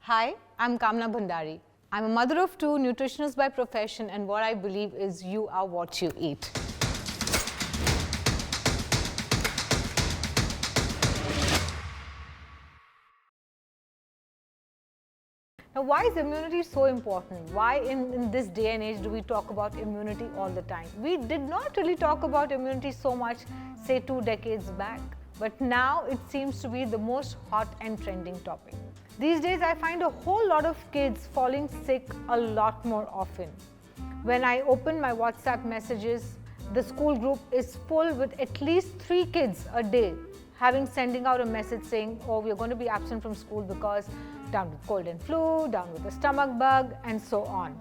Hi, I'm Kamna Bhandari. I'm a mother of two, nutritionist by profession, and what I believe is you are what you eat. Now, why is immunity so important? Why in this day and age do we talk about immunity all the time? We did not really talk about immunity so much, say 2 decades back, but now it seems to be the most hot and trending topic. These days, I find a whole lot of kids falling sick a lot more often. When I open my WhatsApp messages, the school group is full with at least 3 kids a day sending out a message saying, oh, we're going to be absent from school because down with cold and flu, down with a stomach bug, and so on.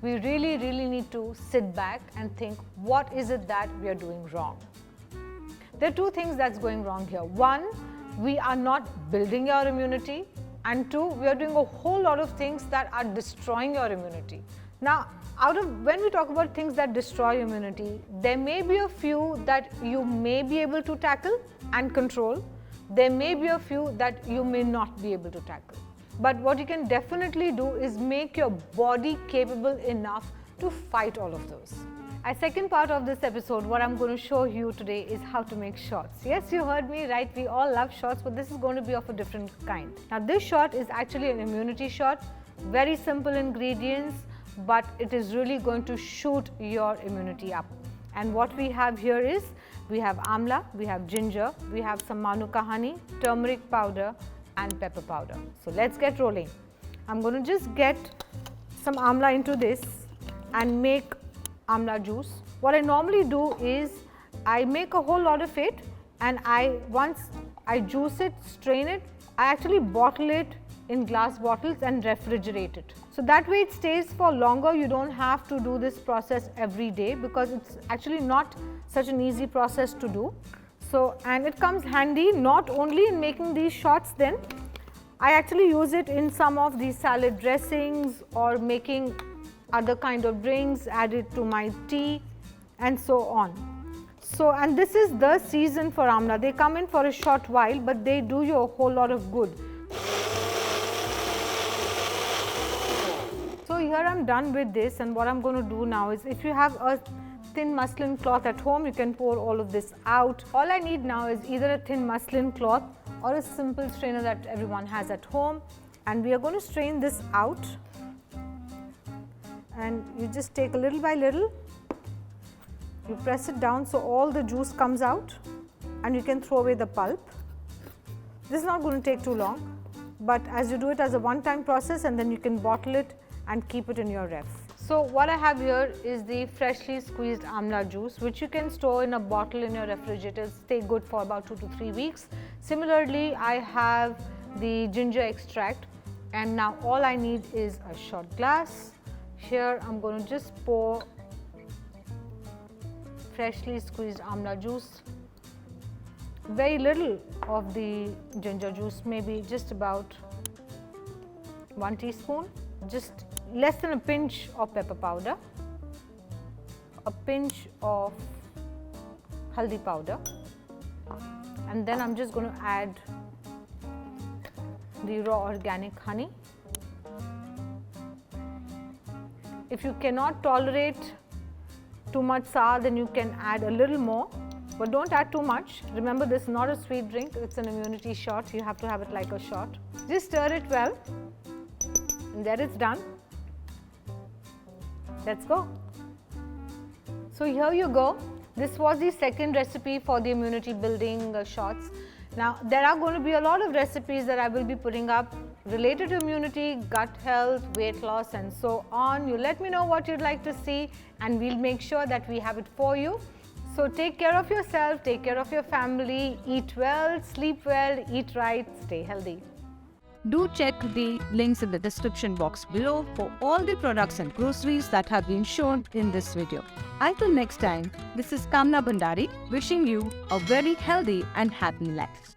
We really need to sit back and think, what is it that we are doing wrong? There are 2 things that's going wrong here. 1, we are not building your immunity, and 2, we are doing a whole lot of things that are destroying your immunity. Now, when we talk about things that destroy immunity, there may be a few that you may be able to tackle and control. There may be a few that you may not be able to tackle. But what you can definitely do is make your body capable enough to fight all of those. As second part of this episode, what I'm going to show you today is how to make shots. Yes, you heard me right, we all love shots, but this is going to be of a different kind. Now, this shot is actually an immunity shot, very simple ingredients, but it is really going to shoot your immunity up. And what we have here is, we have amla, we have ginger, we have some manuka honey, turmeric powder, and pepper powder. So let's get rolling. I'm going to just get some amla into this and make amla juice. What I normally do is I make a whole lot of it, and once I juice it, strain it, I actually bottle it in glass bottles and refrigerate it. So that way it stays for longer. You don't have to do this process every day because it's actually not such an easy process to do. So, and it comes handy not only in making these shots, then I actually use it in some of these salad dressings or making other kind of drinks, add it to my tea, and so on. So, and this is the season for amla. They come in for a short while, but they do you a whole lot of good. So here I'm done with this, and what I'm going to do now is, if you have a thin muslin cloth at home, you can pour all of this out. All I need now is either a thin muslin cloth or a simple strainer that everyone has at home, and we are going to strain this out. And you just take a little by little, you press it down so all the juice comes out, and you can throw away the pulp. This is not going to take too long, but as you do it as a one-time process, and then you can bottle it and keep it in your ref. So what I have here is the freshly squeezed amla juice, which you can store in a bottle in your refrigerator, stay good for about 2 to 3 weeks. Similarly, I have the ginger extract, and now all I need is a shot glass. Here I'm going to just pour freshly squeezed amla juice, very little of the ginger juice, maybe just about 1 teaspoon, just less than a pinch of pepper powder, a pinch of haldi powder, and then I'm just going to add the raw organic honey. If you cannot tolerate too much sour, then you can add a little more, but don't add too much. Remember, this is not a sweet drink, it's an immunity shot. You have to have it like a shot. Just stir it well, and there it's done. Let's go. So here you go. This was the second recipe for the immunity building shots. Now, there are going to be a lot of recipes that I will be putting up related to immunity, gut health, weight loss, and so on. You let me know what you'd like to see, and we'll make sure that we have it for you. So take care of yourself, take care of your family, eat well, sleep well, eat right, stay healthy. Do check the links in the description box below for all the products and groceries that have been shown in this video. Until next time, this is Kamna Bhandari wishing you a very healthy and happy life.